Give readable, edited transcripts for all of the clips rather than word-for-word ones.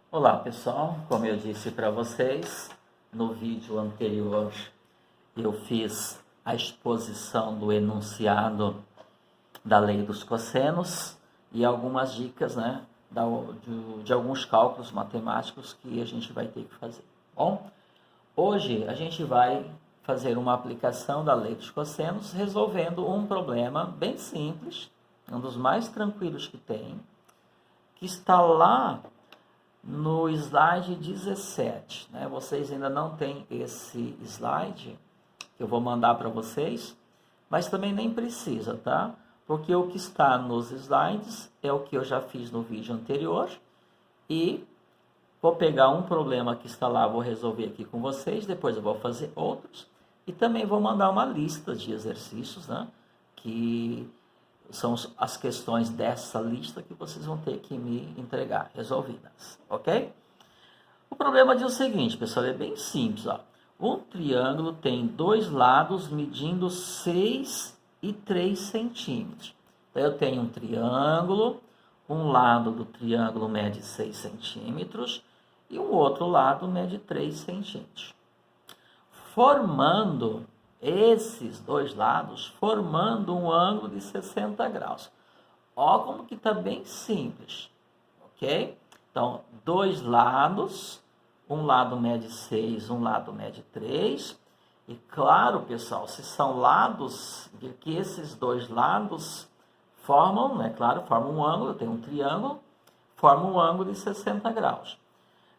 Olá pessoal, como eu disse para vocês, no vídeo anterior eu fiz a exposição do enunciado da lei dos cossenos e algumas dicas, de alguns cálculos matemáticos que a gente vai ter que fazer. Bom, hoje a gente vai fazer uma aplicação da lei dos cossenos resolvendo um problema bem simples, um dos mais tranquilos que tem, que está lá no slide 17, né? Vocês ainda não têm esse slide, que eu vou mandar para vocês, mas também nem precisa, tá? Porque o que está nos slides é o que eu já fiz no vídeo anterior e vou pegar um problema que está lá, vou resolver aqui com vocês, depois eu vou fazer outros e também vou mandar uma lista de exercícios, né? Que são as questões dessa lista que vocês vão ter que me entregar resolvidas, ok? O problema diz o seguinte, pessoal, é bem simples, ó. Um triângulo tem dois lados medindo 6 e 3 centímetros. Então, eu tenho um triângulo, um lado do triângulo mede 6 centímetros e o outro lado mede 3 centímetros. Formando esses dois lados, formando um ângulo de 60 graus. Ó como que está bem simples, ok? Então, dois lados, um lado mede 6, um lado mede 3. E claro, pessoal, se são lados, que esses dois lados formam, né? Claro, formam um ângulo, tem um triângulo, forma um ângulo de 60 graus.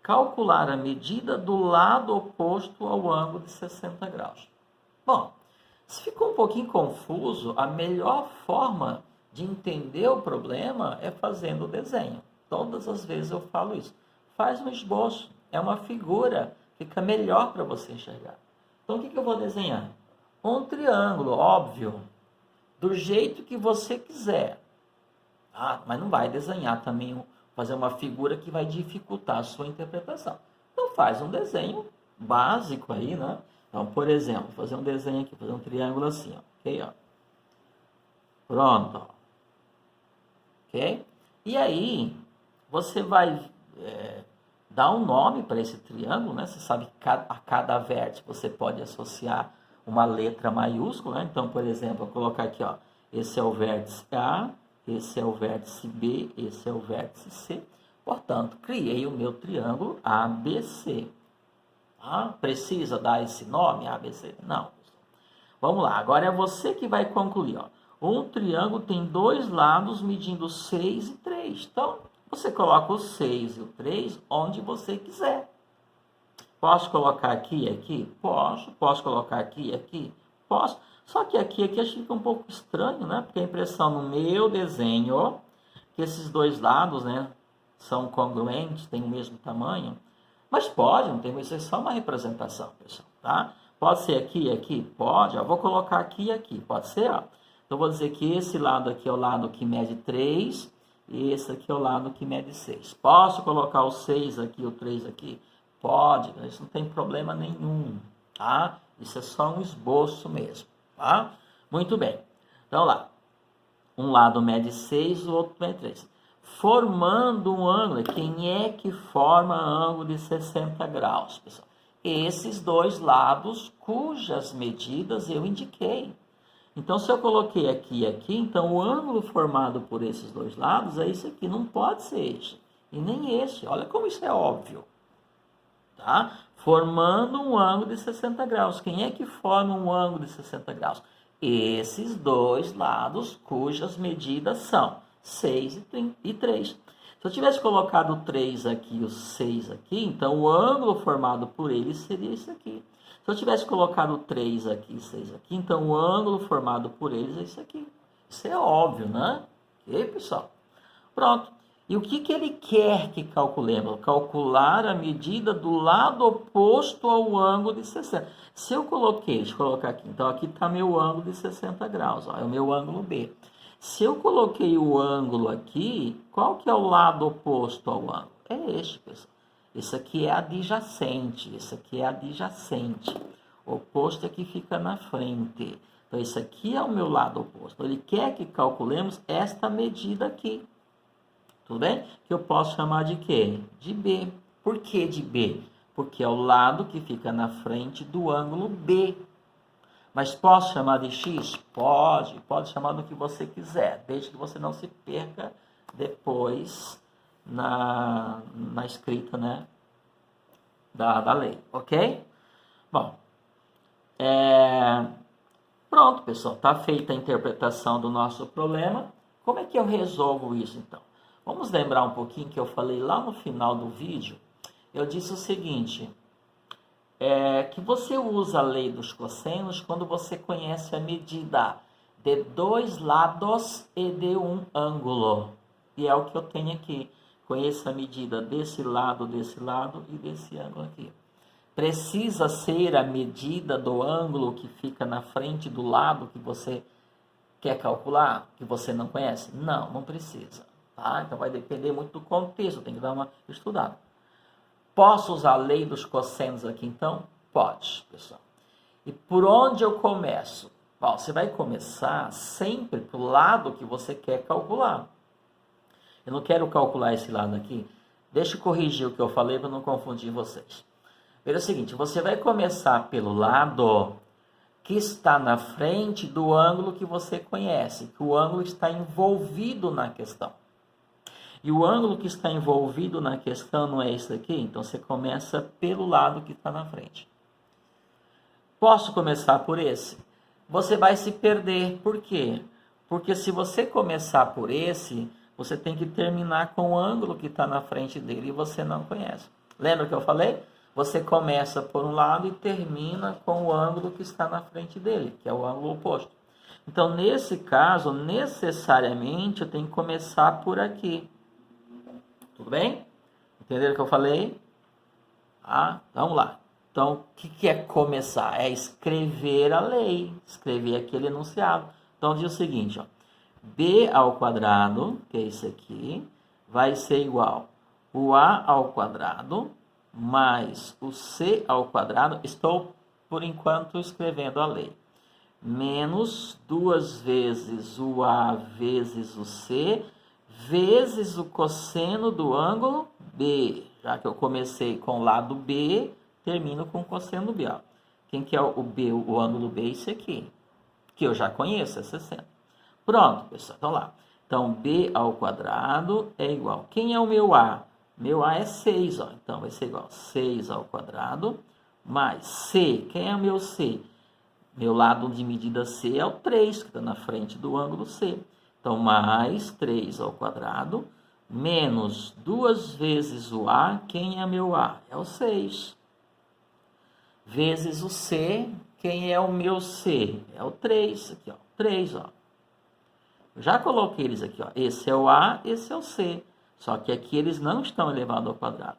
Calcular a medida do lado oposto ao ângulo de 60 graus. Bom, se ficou um pouquinho confuso, a melhor forma de entender o problema é fazendo o desenho. Todas as vezes eu falo isso. Faz um esboço, é uma figura, fica melhor para você enxergar. Então, o que eu vou desenhar? Um triângulo, óbvio, do jeito que você quiser. Mas não vai desenhar também, fazer uma figura que vai dificultar a sua interpretação. Então, faz um desenho básico aí, né? Então, por exemplo, fazer um desenho aqui, fazer um triângulo assim, ó, ok? Ó. Pronto. Ó. Ok? E aí, você vai dar um nome para esse triângulo, né? Você sabe que a cada vértice você pode associar uma letra maiúscula, né? Então, por exemplo, eu vou colocar aqui, ó, esse é o vértice A, esse é o vértice B, esse é o vértice C. Portanto, criei o meu triângulo ABC. Precisa dar esse nome, ABC? Não. Vamos lá, agora é você que vai concluir. Ó. Um triângulo tem dois lados medindo 6 e 3. Então, você coloca o 6 e o 3 onde você quiser. Posso colocar aqui e aqui? Posso. Posso colocar aqui e aqui? Posso. Só que aqui acho que fica um pouco estranho, né? Porque a impressão no meu desenho, que esses dois lados, né, são congruentes, têm o mesmo tamanho. Mas pode, não tem, isso é só uma representação, pessoal, tá? Pode ser aqui e aqui? Pode. Eu vou colocar aqui e aqui, pode ser, ó. Então, vou dizer que esse lado aqui é o lado que mede 3 e esse aqui é o lado que mede 6. Posso colocar o 6 aqui, o 3 aqui? Pode, isso não tem problema nenhum, tá? Isso é só um esboço mesmo, tá? Muito bem. Então, lá. Um lado mede 6, o outro mede 3. Formando um ângulo, quem é que forma ângulo de 60 graus, pessoal? Esses dois lados cujas medidas eu indiquei. Então, se eu coloquei aqui e aqui, então o ângulo formado por esses dois lados é esse aqui, não pode ser este, e nem este. Olha como isso é óbvio. Tá? Formando um ângulo de 60 graus. Quem é que forma um ângulo de 60 graus? Esses dois lados cujas medidas são 6 e 3. Se eu tivesse colocado o 3 aqui e o 6 aqui, então o ângulo formado por eles seria esse aqui. Se eu tivesse colocado o 3 aqui e 6 aqui, então o ângulo formado por eles é esse aqui. Isso é óbvio, né? Ok, pessoal? Pronto. E o que ele quer que calculemos? Calcular a medida do lado oposto ao ângulo de 60. Se eu coloquei, deixa eu colocar aqui, então aqui está meu ângulo de 60 graus, ó, é o meu ângulo B. Se eu coloquei o ângulo aqui, qual que é o lado oposto ao ângulo? É este, pessoal. Esse aqui é adjacente, esse aqui é adjacente. O oposto é que fica na frente. Então, esse aqui é o meu lado oposto. Ele quer que calculemos esta medida aqui. tudo bem? Que eu posso chamar de quê? De B. Por que de B? Porque é o lado que fica na frente do ângulo B. Mas posso chamar de X? Pode chamar do que você quiser, desde que você não se perca depois na escrita, né, da lei, ok? Bom, pronto, pessoal, está feita a interpretação do nosso problema. Como é que eu resolvo isso, então? Vamos lembrar um pouquinho que eu falei lá no final do vídeo. Eu disse o seguinte, que você usa a lei dos cossenos quando você conhece a medida de dois lados e de um ângulo. E é o que eu tenho aqui. Conheço a medida desse lado e desse ângulo aqui. Precisa ser a medida do ângulo que fica na frente do lado que você quer calcular, que você não conhece? Não precisa. Tá? Então vai depender muito do contexto, tem que dar uma estudada. Posso usar a lei dos cossenos aqui então? Pode, pessoal. E por onde eu começo? Bom, você vai começar sempre para o lado que você quer calcular. Eu não quero calcular esse lado aqui. Deixa eu corrigir o que eu falei para não confundir vocês. Veja o seguinte, você vai começar pelo lado que está na frente do ângulo que você conhece, que o ângulo está envolvido na questão. E o ângulo que está envolvido na questão não é esse aqui? Então você começa pelo lado que está na frente. Posso começar por esse? Você vai se perder. Por quê? Porque se você começar por esse, você tem que terminar com o ângulo que está na frente dele e você não conhece. Lembra que eu falei? Você começa por um lado e termina com o ângulo que está na frente dele, que é o ângulo oposto. Então, nesse caso, necessariamente, eu tenho que começar por aqui. Tudo bem? Entenderam o que eu falei? Vamos lá. Então, o que é começar? É escrever a lei, escrever aquele enunciado. Então, diz o seguinte, ó, b ao quadrado, que é isso aqui, vai ser igual o a ao quadrado mais o c ao quadrado, estou, por enquanto, escrevendo a lei, menos 2 vezes o a vezes o c, vezes o cosseno do ângulo B. Já que eu comecei com o lado B, termino com o cosseno do B. Ó. Quem que é o B, o ângulo B? Esse aqui, que eu já conheço, é 60. Pronto, pessoal, então lá. Então, B ao quadrado é igual. Quem é o meu A? Meu A é 6, ó. Então vai ser igual a 6 ao quadrado mais C. Quem é o meu C? Meu lado de medida C é o 3, que está na frente do ângulo C. Então, mais 3 ao quadrado, menos 2 vezes o A. Quem é meu A? É o 6. Vezes o C. Quem é o meu C? É o 3. Aqui, ó. 3, ó. Eu já coloquei eles aqui, ó. Esse é o A, esse é o C. Só que aqui eles não estão elevados ao quadrado.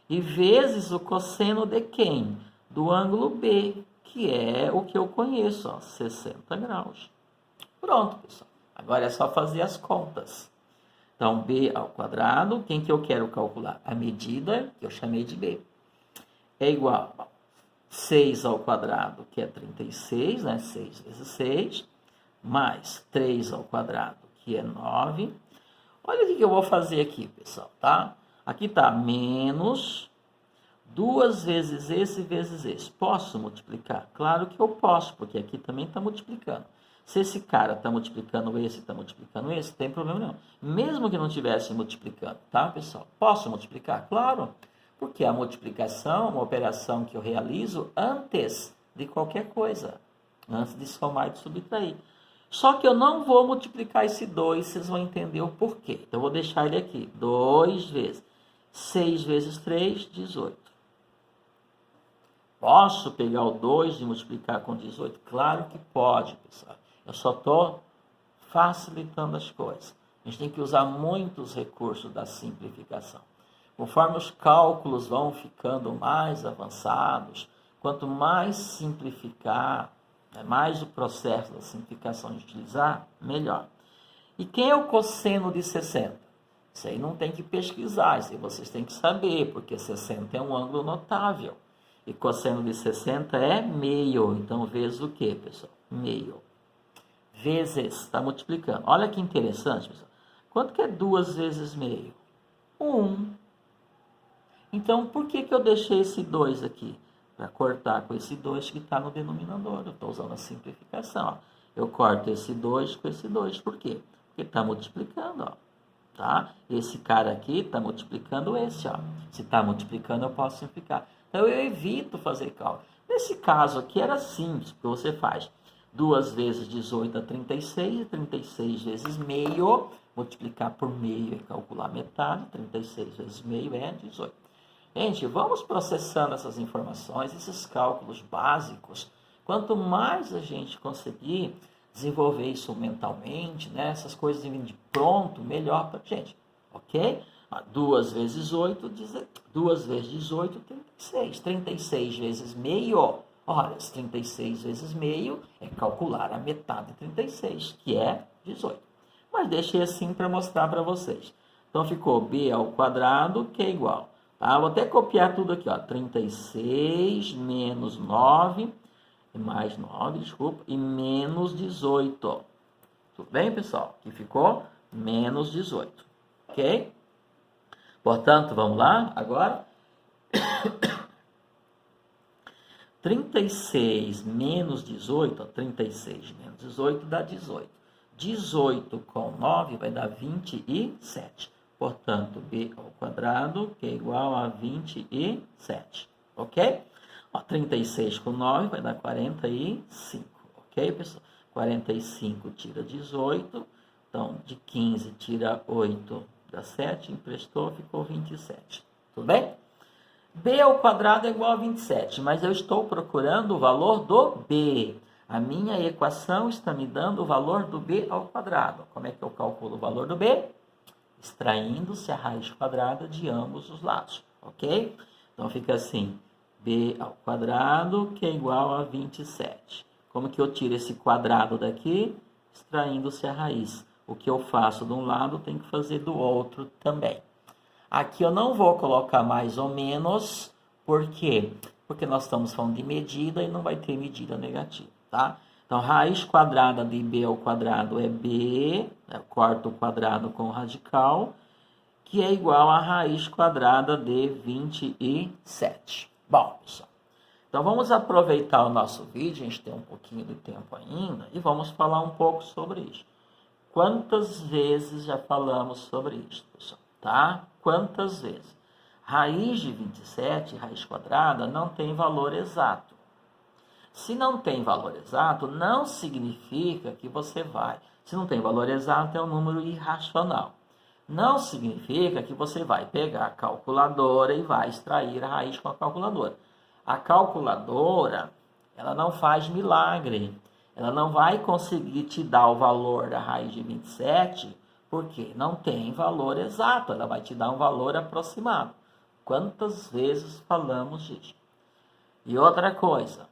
E vezes o cosseno de quem? Do ângulo B, que é o que eu conheço, ó, 60 graus. Pronto, pessoal. Agora é só fazer as contas. Então, B ao quadrado, quem que eu quero calcular? A medida, que eu chamei de B. É igual a 6 ao quadrado, que é 36, né? 6 vezes 6, mais 3 ao quadrado, que é 9. Olha o que eu vou fazer aqui, pessoal, tá? Aqui está menos 2 vezes esse vezes esse. Posso multiplicar? Claro que eu posso, porque aqui também está multiplicando. Se esse cara está multiplicando esse, está multiplicando esse, não tem problema nenhum. Mesmo que não estivesse multiplicando, tá, pessoal? Posso multiplicar? Claro, porque a multiplicação é uma operação que eu realizo antes de qualquer coisa, antes de somar e de subtrair. Só que eu não vou multiplicar esse 2, vocês vão entender o porquê. Então, eu vou deixar ele aqui. 2 vezes 6 vezes 3, 18. Posso pegar o 2 e multiplicar com 18? Claro que pode, pessoal. Eu só estou facilitando as coisas. A gente tem que usar muitos recursos da simplificação. Conforme os cálculos vão ficando mais avançados, quanto mais simplificar, mais o processo da simplificação de utilizar, melhor. E quem é o cosseno de 60? Isso aí não tem que pesquisar, isso aí vocês têm que saber, porque 60 é um ângulo notável. E cosseno de 60 é meio. Então, vezes o quê, pessoal? Meio. Vezes, está multiplicando. Olha que interessante, pessoal. Quanto que é 2 vezes meio? 1. Então, por que eu deixei esse 2 aqui? Para cortar com esse 2 que está no denominador. Eu estou usando a simplificação. Ó. Eu corto esse 2 com esse 2. Por quê? Porque está multiplicando. Ó. Tá? Esse cara aqui está multiplicando esse. Ó. Se está multiplicando, eu posso simplificar. Então, eu evito fazer cálculo. Nesse caso aqui, era simples, porque você faz 2 vezes 18 é 36, e 36 vezes meio, multiplicar por meio e calcular metade, 36 vezes meio é 18. Gente, vamos processando essas informações, esses cálculos básicos. Quanto mais a gente conseguir desenvolver isso mentalmente, né, essas coisas vindo de pronto, melhor para a gente, ok? 2 vezes 8, 2 vezes 18, 36. 36 vezes meio, olha, 36 vezes meio é calcular a metade de 36, que é 18. Mas deixei assim para mostrar para vocês. Então ficou b ao quadrado, que é igual. Tá? Vou até copiar tudo aqui, ó. 36 menos 9, mais 9, desculpa, e menos 18. Tudo bem, pessoal? Aqui ficou menos 18, ok? Portanto, vamos lá agora. 36 menos 18, ó, 36 menos 18 dá 18. 18 com 9 vai dar 27. Portanto, b ao quadrado, que é igual a 27. Ok? Ó, 36 com 9 vai dar 45. Ok, pessoal? 45 tira 18. Então, de 15 tira 8, dá 7. Emprestou, ficou 27. Tudo bem? B ao quadrado é igual a 27, mas eu estou procurando o valor do B. A minha equação está me dando o valor do B ao quadrado. Como é que eu calculo o valor do B? Extraindo-se a raiz quadrada de ambos os lados, ok? Então fica assim, B ao quadrado, que é igual a 27. Como que eu tiro esse quadrado daqui? Extraindo-se a raiz. O que eu faço de um lado, tem que fazer do outro também. Aqui eu não vou colocar mais ou menos, por quê? Porque nós estamos falando de medida e não vai ter medida negativa, tá? Então, raiz quadrada de b ao quadrado é b, eu corto o quadrado com o radical, que é igual a raiz quadrada de 27. Bom, pessoal, então vamos aproveitar o nosso vídeo, a gente tem um pouquinho de tempo ainda, e vamos falar um pouco sobre isso. Quantas vezes já falamos sobre isso, pessoal? Tá? Quantas vezes? Raiz de 27, raiz quadrada, não tem valor exato. Se não tem valor exato, não significa que você vai. Se não tem valor exato, é um número irracional. Não significa que você vai pegar a calculadora e vai extrair a raiz com a calculadora. A calculadora, ela não faz milagre. Ela não vai conseguir te dar o valor da raiz de 27, porque não tem valor exato. Ela vai te dar um valor aproximado. Quantas vezes falamos disso? E outra coisa,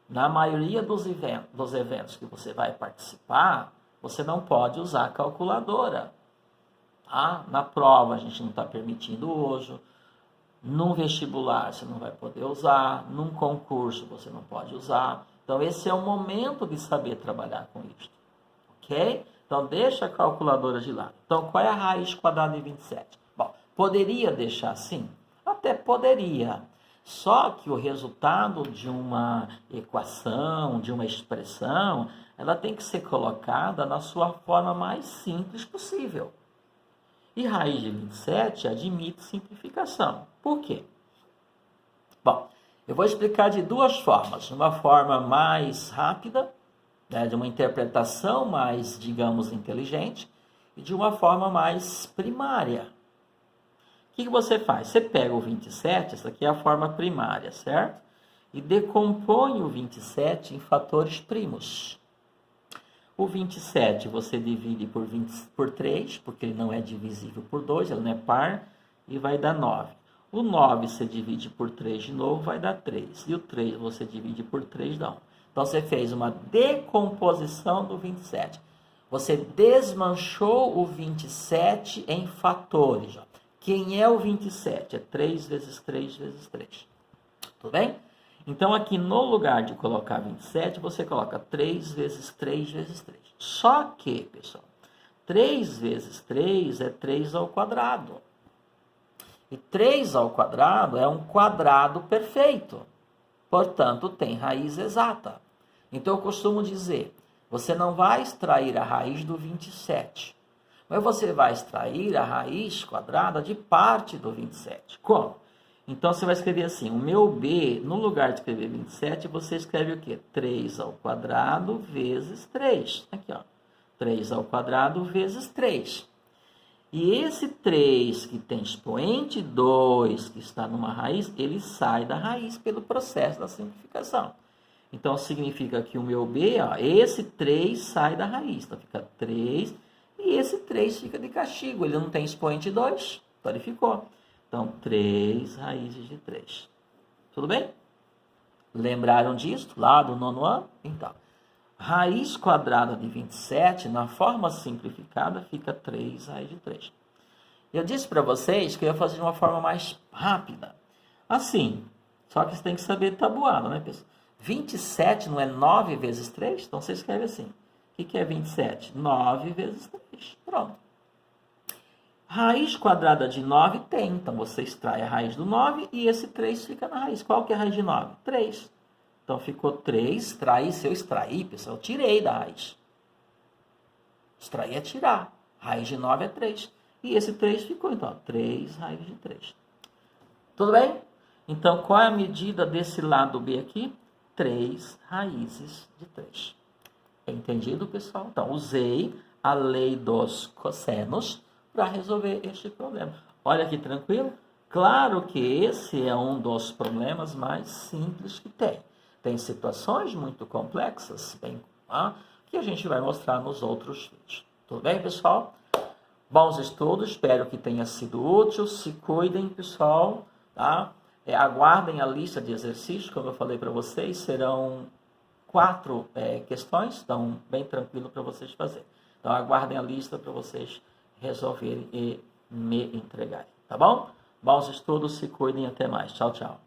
na maioria dos eventos que você vai participar, você não pode usar a calculadora. Tá? Na prova a gente não está permitindo hoje. Num vestibular você não vai poder usar. Num concurso você não pode usar. Então esse é o momento de saber trabalhar com isso. Ok? Então deixa a calculadora de lado. Então qual é a raiz quadrada de 27? Bom, poderia deixar assim? Até poderia. Só que o resultado de uma equação, de uma expressão, ela tem que ser colocada na sua forma mais simples possível. E raiz de 27 admite simplificação. Por quê? Bom, eu vou explicar de duas formas. Uma forma mais rápida, né, de uma interpretação mais, digamos, inteligente, e de uma forma mais primária. O que você faz? Você pega o 27, essa aqui é a forma primária, certo? E decompõe o 27 em fatores primos. O 27 você divide por 3, porque ele não é divisível por 2, ele não é par, e vai dar 9. O 9 você divide por 3 de novo, vai dar 3. E o 3 você divide por 3, dá 1. Então você fez uma decomposição do 27. Você desmanchou o 27 em fatores. Ó. Quem é o 27? É 3 vezes 3 vezes 3. Tudo bem? Então, aqui no lugar de colocar 27, você coloca 3 vezes 3 vezes 3. Só que, pessoal, 3 vezes 3 é 3 ao quadrado. E 3 ao quadrado é um quadrado perfeito. Portanto, tem raiz exata. Então, eu costumo dizer, você não vai extrair a raiz do 27, mas você vai extrair a raiz quadrada de parte do 27. Como? Então, você vai escrever assim, o meu B, no lugar de escrever 27, você escreve o quê? 3 ao quadrado vezes 3. Aqui, ó. 3 ao quadrado vezes 3. E esse 3 que tem expoente 2, que está numa raiz, ele sai da raiz pelo processo da simplificação. Então, significa que o meu B, ó, esse 3 sai da raiz. Então, fica 3 e esse 3 fica de castigo. Ele não tem expoente 2, então ele ficou. Então, 3 raízes de 3. Tudo bem? Lembraram disso lá do nono ano? Então, raiz quadrada de 27, na forma simplificada, fica 3 raiz de 3. Eu disse para vocês que eu ia fazer de uma forma mais rápida. Assim, só que você tem que saber tabuada, né, pessoal? 27 não é 9 vezes 3? Então, você escreve assim. O que é 27? 9 vezes 3. Pronto. Raiz quadrada de 9 tem. Então, você extrai a raiz do 9 e esse 3 fica na raiz. Qual que é a raiz de 9? 3. Então, ficou 3. Extrair, se eu extrair, pessoal, eu tirei da raiz. Extrair é tirar. Raiz de 9 é 3. E esse 3 ficou, então, 3 raiz de 3. Tudo bem? Então, qual é a medida desse lado B aqui? 3 raízes de 3. Entendido, pessoal? Então, usei a lei dos cossenos para resolver este problema. Olha que tranquilo. Claro que esse é um dos problemas mais simples que tem. Tem situações muito complexas, bem, que a gente vai mostrar nos outros vídeos. Tudo bem, pessoal? Bons estudos, espero que tenha sido útil. Se cuidem, pessoal, tá? Aguardem a lista de exercícios, como eu falei para vocês, serão 4 questões, então bem tranquilo para vocês fazerem. Então aguardem a lista para vocês resolverem e me entregarem, tá bom? Bons estudos, se cuidem, até mais. Tchau, tchau.